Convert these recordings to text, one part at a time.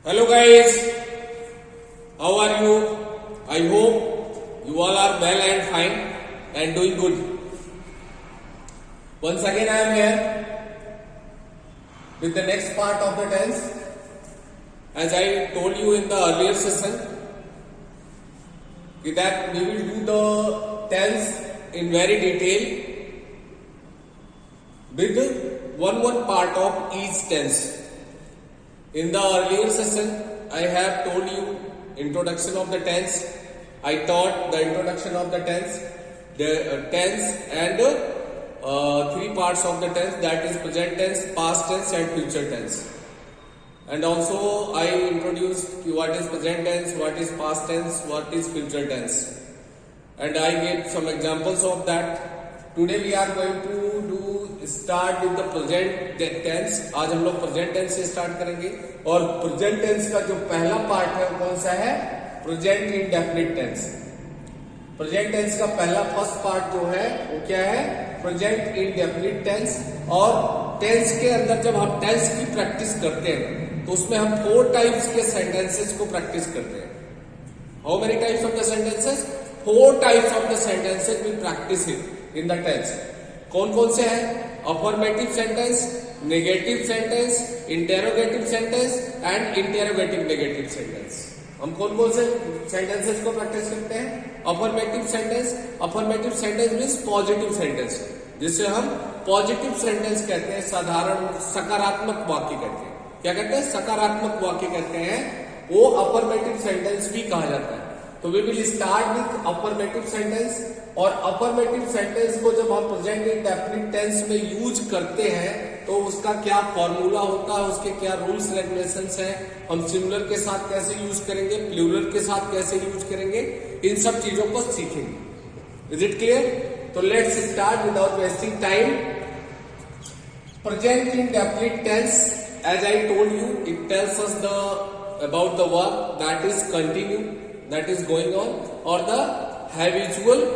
Hello guys, how are you? I hope you all are well and fine and doing good. Once again I am here with the next part of the tense. As I told you in the earlier session that we will do the tense in very detail with one part of each tense. In the earlier session, I have told you introduction of the tense. I taught the introduction of the tense, and three parts of the tense, that is present tense, past tense and future tense. And also I introduced what is present tense, what is past tense, what is future tense. And I gave some examples of that. Today we are going to start with the present tense. आज हम लोग present tense से start करेंगे और present tense का जो पहला part है वो कौन सा है? Present indefinite tense. Present tense का पहला first part जो है वो क्या है? Present indefinite tense. और tense के अंदर जब हम tense की practice करते हैं तो उसमें हम 4 types के sentences को practice करते हैं. How many types of the sentences? 4 types of the sentences we practice it in the tense. कौन कौन से हैं? Affirmative sentence, negative sentence, interrogative sentence and interrogative negative sentence. हम कौन कौन से सेंटेंसेस को प्रैक्टिस करते हैं? Affirmative sentence. Affirmative sentence means positive sentence, जिसे हम पॉजिटिव सेंटेंस कहते हैं. साधारण सकारात्मक वाक्य कहते हैं. क्या कहते हैं? सकारात्मक वाक्य कहते हैं. वो अफर्मेटिव सेंटेंस भी कहा जाता है. तो we will start with affirmative sentence. और अफर्मेटिव सेंटेंस को जब हम प्रेजेंट इंडेफिनिट टेंस में यूज करते हैं तो उसका क्या फॉर्मूला होता है, उसके क्या रूल्स रेगुलेशंस हैं, हम सिंगुलर के साथ कैसे यूज करेंगे, प्लूरल के साथ कैसे यूज करेंगे, इन सब चीजों को सीखेंगे. Is it clear? तो let's start without wasting time. Present indefinite tense, as I told you, it tells us the about the work that is continue, that is going on, और द हैबिचुअल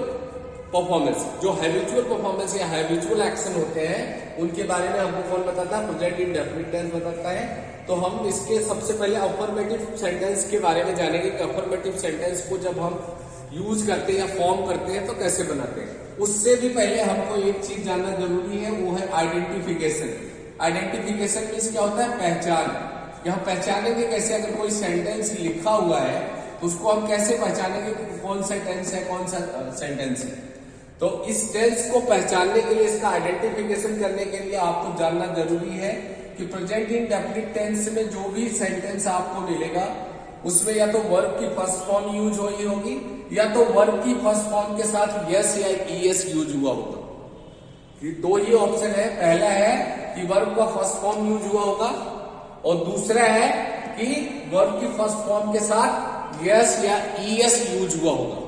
परफॉर्मेंस. जो habitual performance या habitual action होते हैं उनके बारे में हमको कौन बताता है? प्रेजेंट इंडेफिनिट टेंस बताता है. तो हम इसके सबसे पहले अफर्मेटिव सेंटेंस के बारे में जानेंगे कि अफर्मेटिव सेंटेंस को जब हम यूज करते हैं या फॉर्म करते हैं तो कैसे बनाते हैं. उससे भी पहले हमको एक चीज जानना जरूरी है, वो है आइडेंटिफिकेशन. आइडेंटिफिकेशन मीन्स क्या होता है? पहचान. यहाँ पहचानेंगे कैसे? अगर कोई सेंटेंस लिखा हुआ है तो उसको हम कैसे पहचानेंगे कि कौन सा टेंस है, कौन सा सेंटेंस है. तो इस टेंस को पहचानने के लिए, इसका आइडेंटिफिकेशन करने के लिए आपको जानना जरूरी है कि प्रेजेंट इंडेफिनिट टेंस में जो भी सेंटेंस आपको मिलेगा उसमें या तो वर्ब की फर्स्ट फॉर्म यूज हुई होगी या तो वर्ब की फर्स्ट फॉर्म के साथ यस या ईएस यूज हुआ होगा. ये दो ही ऑप्शन है. पहला है कि वर्ब का फर्स्ट फॉर्म यूज हुआ होगा और दूसरा है कि वर्ब की फर्स्ट फॉर्म के साथ यस या ईएस यूज हुआ होगा.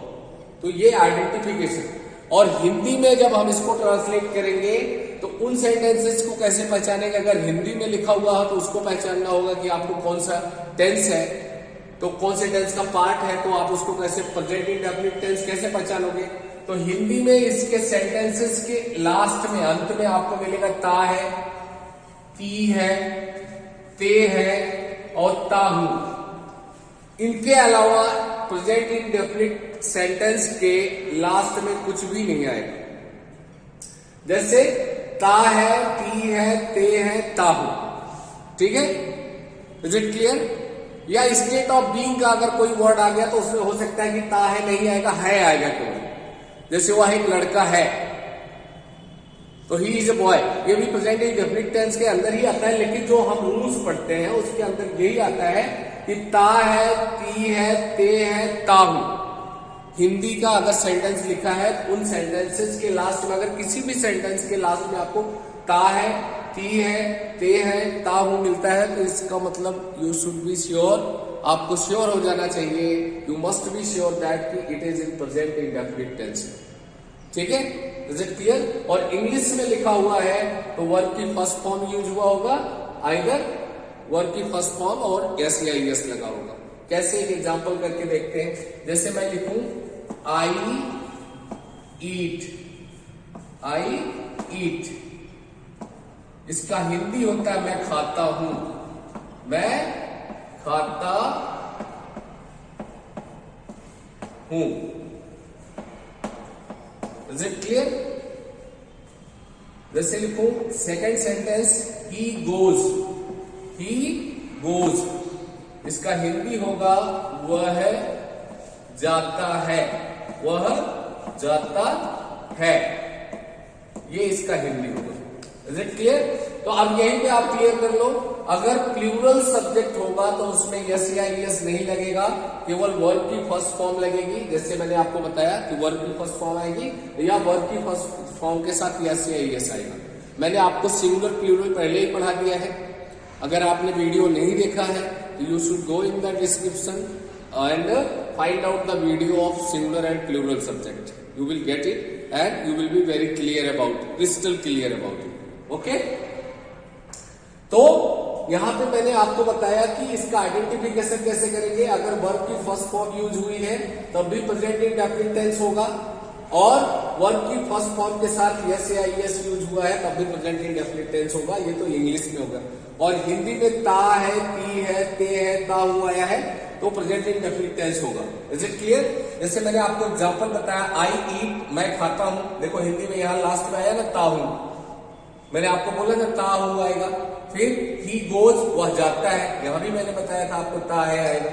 तो ये आइडेंटिफिकेशन. और हिंदी में जब हम इसको ट्रांसलेट करेंगे तो उन सेंटेंसेस को कैसे पहचानेंगे? अगर हिंदी में लिखा हुआ है तो उसको पहचानना होगा कि आपको कौन सा टेंस है, तो कौन से टेंस का पार्ट है, तो आप उसको कैसे प्रेजेंट इंडेफिनिट टेंस कैसे पहचानोगे? तो हिंदी में इसके सेंटेंसेस के लास्ट में, अंत में आपको मिलेगा ता है, ती है, ते है और ताहू. इनके अलावा प्रेजेंट इंडेफिनिट सेंटेंस के लास्ट में कुछ भी नहीं आएगा. जैसे ता है, ती है, ते है, ताहू. ठीक है? Is it clear? या स्टेट ऑफ बीइंग का अगर कोई वर्ड आ गया तो उसमें हो सकता है कि ता है नहीं आएगा, है आएगा केवल. जैसे वह एक लड़का है तो ही इज अ बॉय. ये भी प्रेजेंट इंडेफिनिट टेंस के अंदर ही आता है, लेकिन जो हम रूल्स पढ़ते हैं उसके अंदर यही आता है कि ता है, ती है, ते है, ताहू. हिंदी का अगर सेंटेंस लिखा है तो उन सेंटेंसेस के लास्ट में, अगर किसी भी सेंटेंस के लास्ट में आपको ता है, ती है, ते है, ताहू मिलता है तो इसका मतलब यू शुड बी श्योर, आपको श्योर हो जाना चाहिए, you must be sure that कि it is in present indefinite tense. ठीक है? Is it clear? और इंग्लिश में लिखा हुआ है तो वर्ब की फर्स्ट फॉर्म यूज हुआ होगा, आइदर वर्ब की फर्स्ट फॉर्म और एस या ईएस लगा होगा. कैसे? एक एग्जांपल करके देखते हैं. जैसे मैं लिखूं आई ईट, आई ईट, इसका हिंदी होता है मैं खाता हूं, मैं खाता हूं। Is it clear? जैसे लिखूं सेकेंड सेंटेंस, ही गोज, इसका हिंदी होगा वह जाता है, वह जाता है, ये इसका हिंदी होगा। Is it clear? तो अब यहीं पे आप क्लियर कर लो, अगर प्लूरल सब्जेक्ट होगा तो उसमें यस या ईएस नहीं लगेगा, केवल वर्ब की फर्स्ट फॉर्म लगेगी। जैसे मैंने आपको बताया कि वर्ब की फर्स्ट फॉर्म आएगी या वर्ब की फर्स्ट फॉर्म के साथ यस या ईएस आएगा। मैंने आपको सिंगुलर प्लूरल पहले ही पढ़ा दिया है। अगर आपने वीडियो नहीं देखा है तो you should go in the description and find out the video of singular and plural subject. You will get it and you will be very clear about, crystal clear about it. Okay, तो यहां पे मैंने आपको बताया कि इसका identification कैसे करेंगे। अगर वर्ब की फर्स्ट फॉर्म यूज हुई है तब भी प्रेजेंट इंडेफिनिट टेंस होगा, और वर्ब की फर्स्ट फॉर्म के साथ यस या ईएस यूज हुआ है तब भी प्रेजेंट इंडेफिनिट टेंस होगा। ये तो इंग्लिश में होगा। और हिंदी में ता है, ती है, ते है, ता हुआ है तो प्रेजेंट इंडेफिनिट टेंस होगा। Is it clear? जैसे मैंने आपको एग्जांपल बताया, आई ईट, मैं खाता हूं। देखो हिंदी में यहां लास्ट में आया ना ता हूं, मैंने आपको बोला ना ता हूं आएगा। फिर ही गोज, वह जाता है, यहां भी मैंने बताया था आपको ता है आएगा।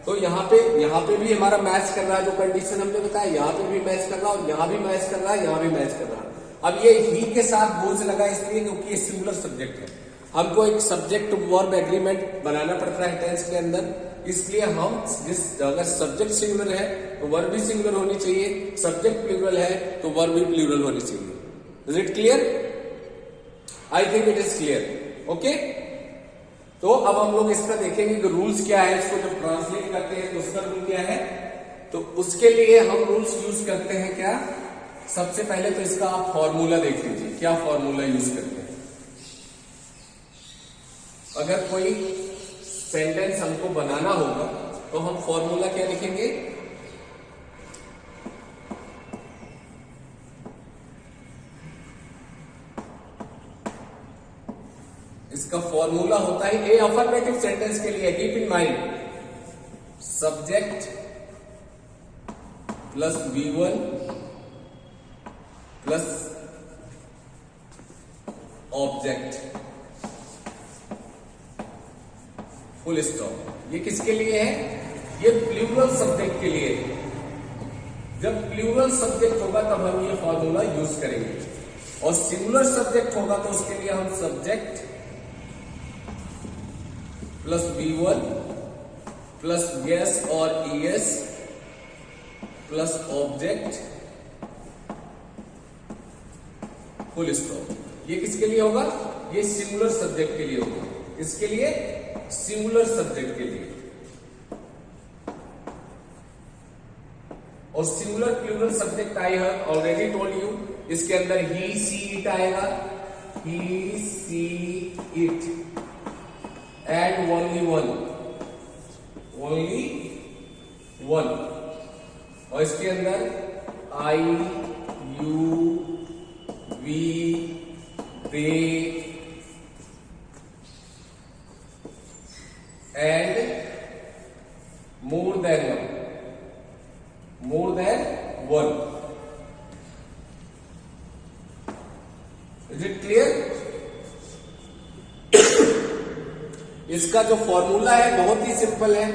तो यहाँ पे भी हमारा मैच कर रहा है, जो कंडीशन हमने बताया यहाँ पे भी मैच कर रहा है, और यहाँ भी मैच कर रहा है, यहाँ भी मैच कर रहा है। अब ये ही के साथ गोज लगा इसलिए क्योंकि ये सिंगुलर सब्जेक्ट है। हमको एक सब्जेक्ट वर्ब एग्रीमेंट बनाना पड़ता है टेंस के अंदर, इसलिए हम अगर सब्जेक्ट सिंगुलर है तो वर्ब भी सिंगुलर होनी चाहिए, सब्जेक्ट प्लूरल है तो वर्ब भी प्लूरल होनी चाहिए। Is it clear? I think it is clear. Okay, तो अब हम लोग इसका देखेंगे कि रूल्स क्या है। इसको जब ट्रांसलेट करते हैं तो उसका रूल क्या है, तो उसके लिए हम रूल्स यूज करते हैं क्या। सबसे पहले तो इसका आप फॉर्मूला देख लीजिए, क्या फॉर्मूला यूज करते हैं। अगर कोई सेंटेंस हमको बनाना होगा तो हम फॉर्मूला क्या लिखेंगे, इसका फॉर्मूला होता है ए अफर्मेटिव सेंटेंस के लिए, keep in mind, subject plus V1 plus object, full stop. ये किसके लिए है? ये प्लूरल सब्जेक्ट के लिए है। जब प्लूरल सब्जेक्ट होगा तब हम ये फॉर्मूला यूज करेंगे, और सिंगुलर सब्जेक्ट होगा तो उसके लिए हम subject plus V1 plus s और es plus object, full stop. ये किसके लिए होगा? ये सिंगुलर सब्जेक्ट के लिए होगा। इसके लिए सिंगुलर सब्जेक्ट के लिए। और singular plural subject I have already told you, इसके अंदर ही सी इट आएगा, he she it and only one, और इसके अंदर I you we they and more than one. Is it clear? इसका जो फॉर्मूला है बहुत ही सिंपल है।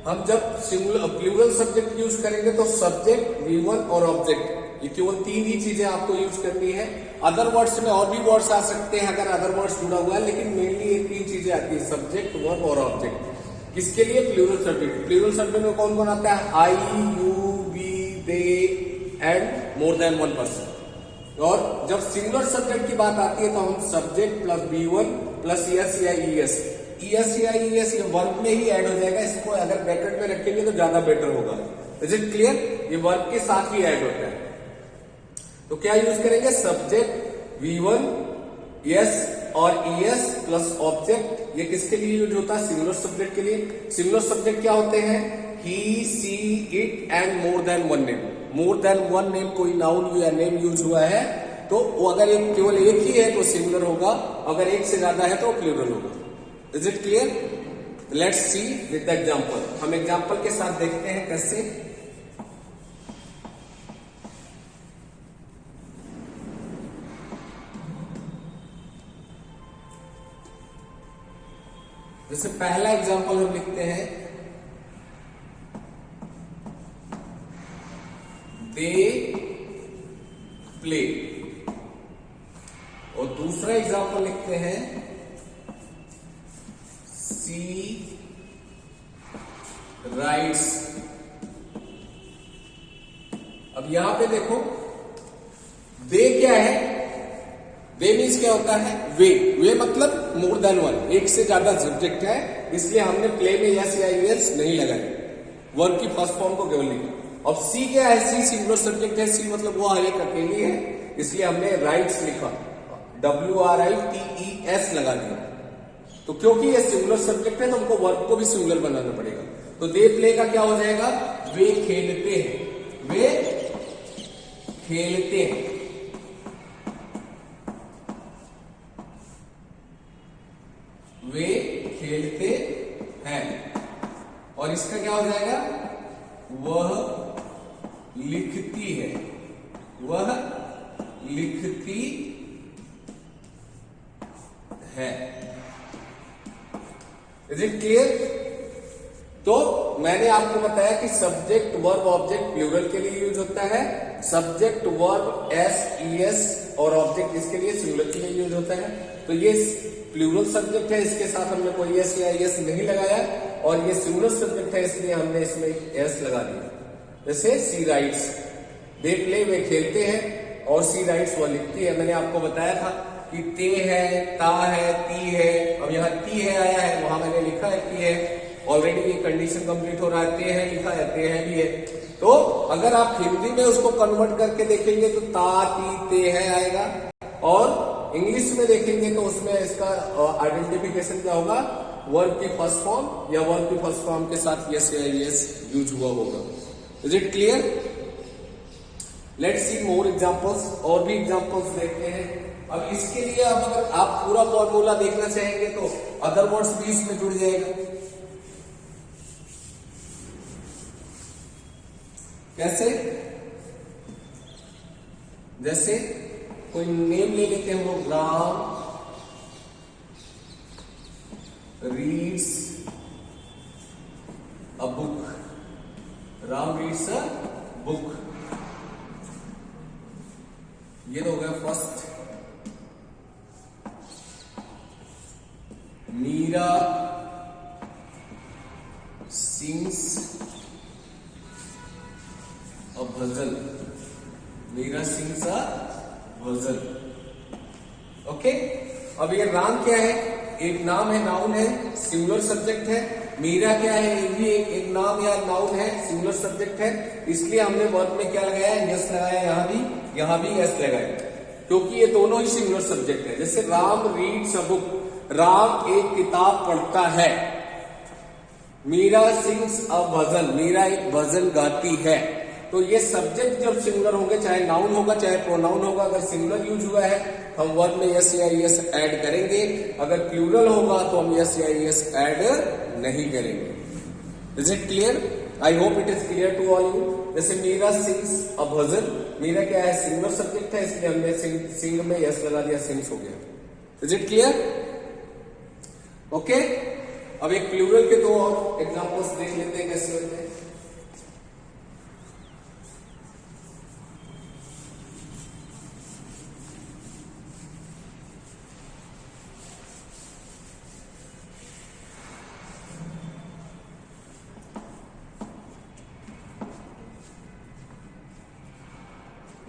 हम जब सिंगुलर प्लूरल सब्जेक्ट यूज करेंगे तो सब्जेक्ट, V1 और ऑब्जेक्ट, ये केवल तीन ही चीजें आपको यूज करनी है। अदर वर्ड्स में और भी वर्ड्स आ सकते हैं अगर अदर वर्ड्स जुड़ा हुआ है, लेकिन मेनली ये तीन चीजें आती है, सब्जेक्ट, वर्ब और ऑब्जेक्ट। किसके लिए? Plural subject. प्लूरल सब्जेक्ट में कौन कौन आता है? I you we they and more than one person. और जब सिंगुलर सब्जेक्ट की बात आती है तो हम subject plus V1 plus yes या ईएस, ये वर्ब में ही ऐड हो जाएगा। इसको अगर ब्रैकेट में रखेंगे तो ज्यादा बेटर होगा। Is it clear? ये वर्ब के साथ ही ऐड होता है। तो क्या यूज करेंगे? सब्जेक्ट V1 यस और ईएस प्लस ऑब्जेक्ट। ये किसके लिए यूज होता है? सिंगुलर सब्जेक्ट के लिए। सिंगुलर सब्जेक्ट क्या होते हैं? He she it and more than one name. More than one name, कोई नाउन या नेम यूज हुआ है तो वो अगर एक केवल एक ही है तो सिंगुलर होगा, अगर एक से ज्यादा है तो प्लूरल होगा। Is it clear? Let's see with the example. हम एग्जांपल के साथ देखते हैं कैसे। जैसे पहला एग्जांपल हम लिखते हैं, दे प्ले। और दूसरा एग्जांपल लिखते हैं, सी राइट्स। अब यहां पे देखो, दे क्या है? दे मीन्स क्या होता है? वे मतलब मोर देन वन, एक से ज्यादा सब्जेक्ट है, इसलिए हमने प्ले में यस या यस नहीं लगाई, वर्ब की फर्स्ट फॉर्म को केवल लिखा। अब सी क्या है? सी सिंगुलर सब्जेक्ट है, सी मतलब वो एक अकेली है, इसलिए हमने राइट्स लिखा, WRITES लगा दिया। तो क्योंकि ये सिंगुलर सब्जेक्ट है तो हमको वर्ब को भी सिंगुलर बनाना पड़ेगा। तो दे प्ले का क्या हो जाएगा? वे खेलते हैं, वे खेलते हैं। वे खेलते हैं। और इसका क्या हो जाएगा? वह लिखती है, वह लिखती है। Is it clear? तो मैंने आपको बताया कि सब्जेक्ट वर्ब ऑब्जेक्ट प्लूरल के लिए यूज होता है, सब्जेक्ट वर्ब एस ईएस और ऑब्जेक्ट इसके लिए सिंगुलर के लिए यूज होता है। तो ये प्लूरल सब्जेक्ट है, इसके साथ हमने कोई एस या एस नहीं लगाया, और ये सिंगुलर सब्जेक्ट है इसलिए हमने इसमें एस लगा दिया। जैसे सी राइट्स, दे प्ले वे खेलते हैं, और सी राइट्स वह लिखती है। मैंने आपको बताया था कि ते है, ता है, ती है। अब यहाँ ती है आया है, वहां मैंने लिखा है ती है, ऑलरेडी ये कंडीशन कंप्लीट हो रहा है, ते है लिखा है, ते है भी है। तो अगर आप हिंदी में उसको कन्वर्ट करके देखेंगे तो ता ती ते है आएगा, और इंग्लिश में देखेंगे तो उसमें इसका आइडेंटिफिकेशन क्या होगा? वर्ब की फर्स्ट फॉर्म या वर्ब की फर्स्ट फॉर्म के साथ यस या यस यूज हुआ होगा। Is it clear? Let's see more examples, और भी एग्जांपल्स देखते हैं। अब इसके लिए अब अगर आप पूरा फॉर्मूला देखना चाहेंगे तो अदर वर्ड्स भी इसमें जुड़ जाएगा। कैसे? जैसे कोई नेम ले लेते हैं हम लोग, Ram reads a book, Ram reads a book. ये तो हो गया first. Meera sings a bhajan, Meera sings a bhajan. Okay, अब ये राम क्या है? एक नाम है, नाउन है, सिंगुलर सब्जेक्ट है। मीरा क्या है? ये भी एक नाम या नाउन है, सिंगुलर सब्जेक्ट है, इसलिए हमने वर्ब में क्या लगाया? यस लगाया। यहां भी यस लगाया, क्योंकि ये दोनों ही सिंगुलर सब्जेक्ट है। जैसे Ram reads a book, Ram एक किताब पढ़ता है। मीरा सिंग्स अ भजन, मीरा एक भजन गाती है। तो ये सब्जेक्ट जब सिंगुलर होंगे, चाहे नाउन होगा चाहे प्रोनाउन होगा, अगर सिंगुलर यूज हुआ है हम वर्ब में यस या यस ऐड करेंगे, अगर प्लूरल होगा तो हम यस या यस ऐड नहीं करेंगे। Is it clear? I hope it is clear to all you. जैसे मीरा सिंग्स अ भजन, मीरा क्या है? सिंगुलर सब्जेक्ट है, इसलिए हमने सिंग में यस लगा दिया, सिंग्स हो गया। Is it clear? ओके, अब एक प्लूरल के दो और एग्जांपल्स देख लेते हैं कैसे होते हैं।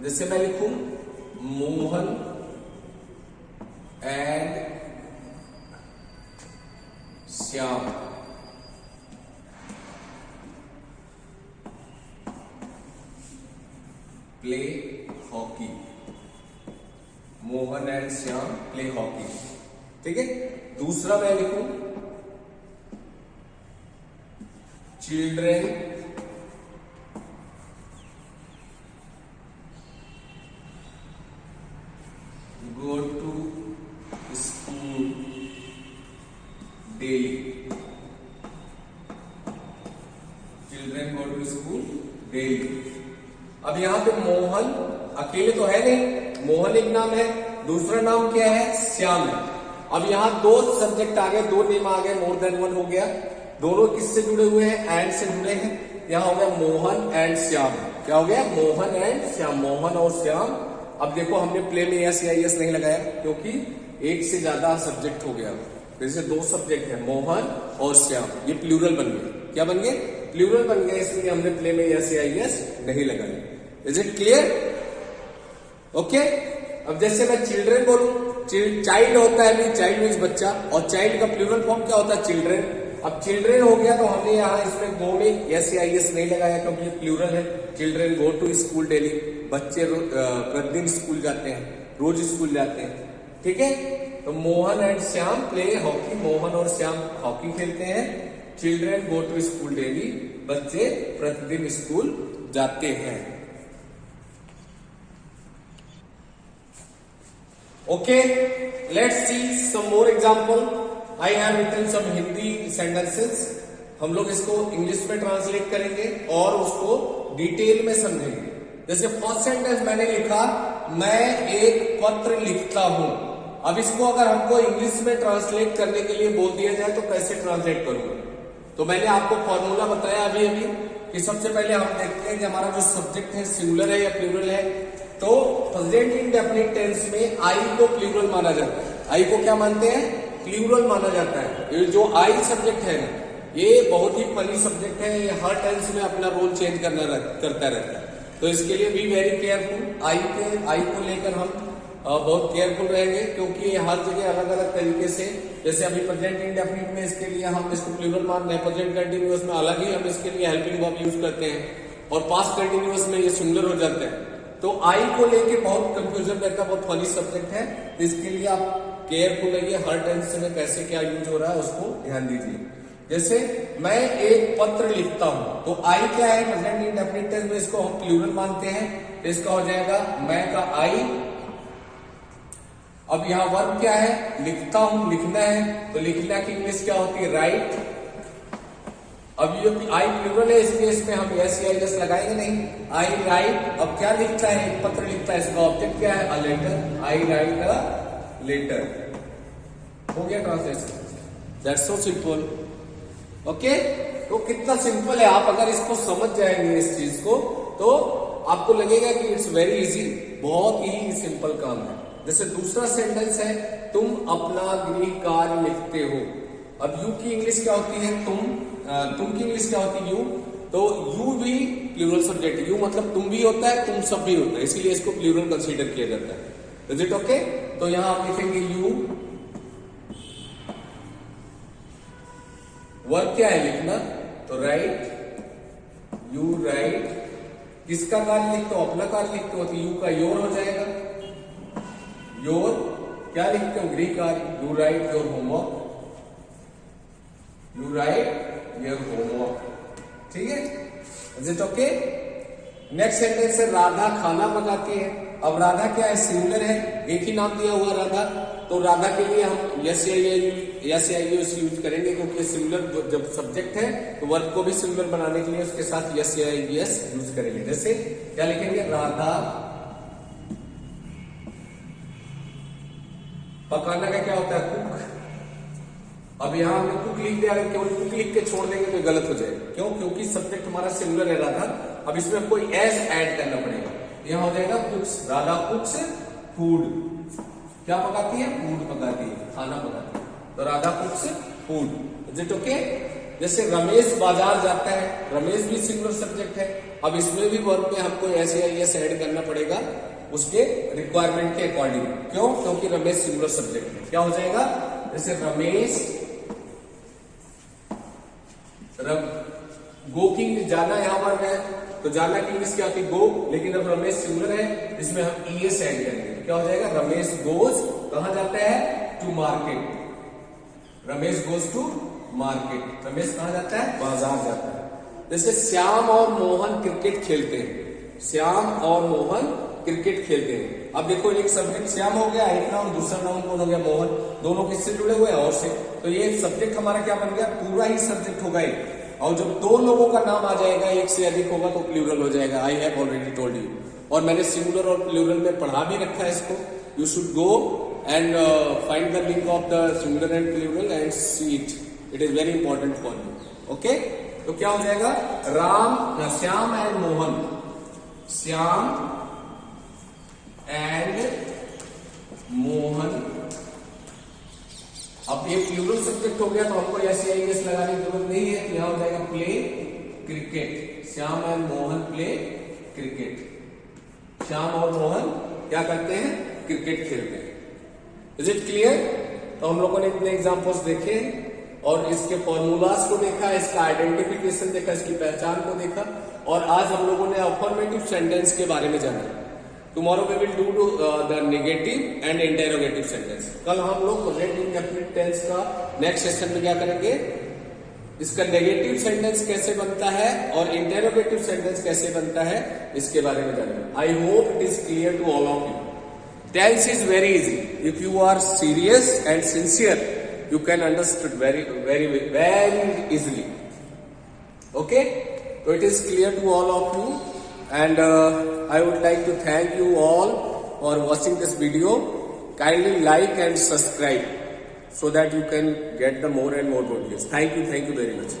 जैसे मैं लिखूं Mohan and Shyam play hockey, Mohan and Shyam play hockey. ठीक है, दूसरा मैं लिखूं children go to school daily। Children go to school daily. अब यहाँ पे मोहन अकेले तो है नहीं, मोहन एक नाम है, दूसरा नाम क्या है, श्याम है। अब यहाँ दो सब्जेक्ट आ गए, दो नेम आ गए, मोर देन वन हो गया। दोनों किससे जुड़े हुए हैं, एंड से जुड़े हैं। यहाँ हो गया मोहन एंड श्याम। क्या हो गया, मोहन एंड श्याम, मोहन और श्याम। अब देखो हमने प्ले में यस या यस नहीं लगाया क्योंकि एक से ज्यादा सब्जेक्ट हो गया, जैसे दो सब्जेक्ट है मोहन और श्याम, ये प्लूरल बन गए। क्या बन गए, प्लूरल बन गए, इसलिए हमने प्ले में यस या यस नहीं लगाया। Is it clear, okay. अब जैसे मैं चिल्ड्रेन बोलूं, चाइल्ड होता है नहीं, चाइल्ड मीन्स बच्चा, और चाइल्ड का प्लूरल फॉर्म क्या होता है, चिल्ड्रेन। अब चिल्ड्रेन हो गया तो हमने यहाँ इसमें गो में यस या यस नहीं लगाया क्योंकि ये प्लूरल है। Children go to school daily, बच्चे प्रतिदिन स्कूल जाते हैं, रोज स्कूल जाते हैं, ठीक है। तो Mohan and Shyam play hockey, Mohan और श्याम हॉकी खेलते हैं। Children go to school daily, बच्चे प्रतिदिन स्कूल जाते हैं। Okay, let's see some more example. I have written some Hindi sentences. हम लोग इसको इंग्लिश में ट्रांसलेट करेंगे और उसको डिटेल में समझेंगे। जैसे फर्स्ट सेंटेंस मैंने लिखा, मैं एक पत्र लिखता हूं। अब इसको अगर हमको इंग्लिश में ट्रांसलेट करने के लिए बोल दिया जाए तो कैसे ट्रांसलेट करूंगा? तो मैंने आपको फॉर्मूला बताया अभी कि सबसे पहले हम देखते हैं कि हमारा जो सब्जेक्ट है सिंगुलर है या प्लूरल है। तो प्रेजेंट इंडेफिनिट टेंस में आई को प्लूरल माना जाता है। आई को क्या मानते हैं, प्लूरल माना जाता है। ये जो आई सब्जेक्ट है ना, ये बहुत ही फनी सब्जेक्ट है, ये हर टेंस में अपना रोल चेंज करता रहता है। तो इसके लिए बी वेरी केयरफुल। आई को लेकर हम बहुत केयरफुल रहेंगे क्योंकि ये हर जगह अलग अलग तरीके से, जैसे अभी प्रेजेंट इंडेफिनिट में इसके लिए हम इसको प्लूरल मान रहे हैं, प्रेजेंट कंटिन्यूअस में अलग ही हम इसके लिए हेल्पिंग वर्ब यूज करते हैं, और पास्ट कंटिन्यूअस में ये सिंगुलर हो जाता है। तो आई को लेके बहुत कंफ्यूजन रहता है, बहुत फनी सब्जेक्ट है। तो इसके लिए आप केयरफुल रहिए, हर टेंस में कैसे क्या यूज हो रहा है उसको ध्यान दीजिए। जैसे मैं एक पत्र लिखता हूं, तो आई क्या है, प्रेजेंट इंडेफिनिट टेंस में इसको हम प्लूरल मानते हैं, तो इसका हो जाएगा मैं का आई। अब यहाँ वर्ब क्या है, लिखता हूं, लिखना है, तो लिखना की इंग्लिश क्या होती है, राइट। अब ये आई प्लूरल है, इसलिए इसमें हम यस या यस लगाएंगे नहीं, आई राइट। अब क्या लिखता है, एक पत्र लिखता है, इसका ऑब्जेक्ट क्या है, a letter, I write a letter. हो गया translation, that's so simple, okay. तो कितना सिंपल है, आप अगर इसको समझ जाएंगे इस चीज को, तो आपको लगेगा कि इट्स वेरी इजी, बहुत ही सिंपल काम है। जैसे दूसरा सेंटेंस है, तुम अपना गृह कार्य लिखते हो। अब यू की इंग्लिश क्या होती है, तुम की इंग्लिश क्या होती है, यू। तो यू भी प्लूरल सब्जेक्ट, यू मतलब तुम भी होता है, तुम सब भी होता है, इसीलिए इसको प्लूरल कंसीडर किया जाता है। Is it okay? तो यहां आप लिखेंगे यू, वर्ब क्या है, लिखना, तो राइट, यू राइट। किसका कार्य लिखते हो, अपना कार्य लिखते हो, तो यू का योर हो जाएगा, योर। क्या लिखते हो, गृह कार्य, you right your homework, you right your homework, ठीक है। Is it okay? Next sentence है, राधा खाना पकाती है। अब राधा क्या है, सिंगुलर है, एक ही नाम दिया हुआ राधा, तो राधा के लिए हम यस या यूज करेंगे क्योंकि सिंगुलर जब सब्जेक्ट है तो वर्ब को भी सिंगुलर बनाने के लिए उसके साथ यस या यस यूज करेंगे। जैसे क्या लिखेंगे, राधा, पकाना का क्या होता है, कुक। अब यहां हमने कुक लिख दिया, अगर केवल कुक लिख के छोड़ देंगे तो गलत हो जाएगा। क्यों? क्योंकि सब्जेक्ट हमारा सिंगुलर है राधा। अब इसमें कोई एस ऐड करना पड़ेगा, यहां हो जाएगा कुक्स, राधा कुक्स फूड। क्या पकाती है, फूड पकाती है, खाना पकाती है, तो Radha कुक्स food. Is it okay? जैसे रमेश बाजार जाता है, रमेश भी सिंगुलर सब्जेक्ट है। अब इसमें भी वर्ब में हमको एस या एस ऐड करना पड़ेगा उसके रिक्वायरमेंट के अकॉर्डिंग। क्यों? क्योंकि रमेश सिंगुलर सब्जेक्ट है। क्या हो जाएगा, जैसे रमेश, गो की जाना यहां पर है, तो जाना की इंग्लिश क्या होती है, गो, लेकिन अब रमेश सिंगुलर है, इसमें हम ईएस ऐड करेंगे। क्या हो जाएगा, रमेश गोज, कहां जाता है, to market. Ramesh goes to market, Ramesh कहां जाता है, बाजार जाता है। जैसे श्याम और मोहन क्रिकेट खेलते हैं, श्याम और मोहन क्रिकेट खेलते हैं। अब देखो, एक सब्जेक्ट श्याम हो गया, एक नाउन, दूसरा नाउन कौन हो गया, मोहन। दोनों किससे जुड़े हुए हैं, और से। तो ये सब्जेक्ट हमारा क्या बन गया, पूरा ही सब्जेक्ट होगा। और जब दो लोगों का नाम आ जाएगा, एक से अधिक होगा तो प्लूरल हो जाएगा। आई हैव ऑलरेडी टोल्ड यू, और मैंने सिंगुलर और प्लूरल में पढ़ा भी रखा है इसको। You should go and find the link of the singular and plural and see it, it is very important for you. Okay, तो क्या हो जाएगा, श्याम एंड मोहन, श्याम एंड मोहन। अब ये प्लूरल सब्जेक्ट हो गया तो हमको ऐसे आईएस लगाने की जरूरत नहीं है, यहां हो जाएगा play cricket. Shyam and Mohan play cricket. Shyam और मोहन क्या करते हैं, क्रिकेट खेलते हैं। Is it clear? तो हम लोगों ने इतने एग्जांपल्स देखे और इसके फॉर्मूलाज को देखा, इसका आइडेंटिफिकेशन देखा, इसकी पहचान को देखा, और आज हम लोगों ने अफर्मेटिव सेंटेंस के बारे में जाना। Tomorrow we will do the negative and interrogative sentence. कल हम लोग प्रेजेंट इंडेफिनिट टेंस का नेक्स्ट सेशन में क्या करेंगे, इसका नेगेटिव सेंटेंस कैसे बनता है और इंटेरोगेटिव सेंटेंस कैसे बनता है, इसके बारे में जानेंगे। I hope it is clear to all of you. Tense is very easy, if you are serious and sincere you can understood very easily. Okay, so it is clear to all of you, and I would like to thank you all for watching this video. Kindly like and subscribe so that you can get the more and more videos. Thank you very much.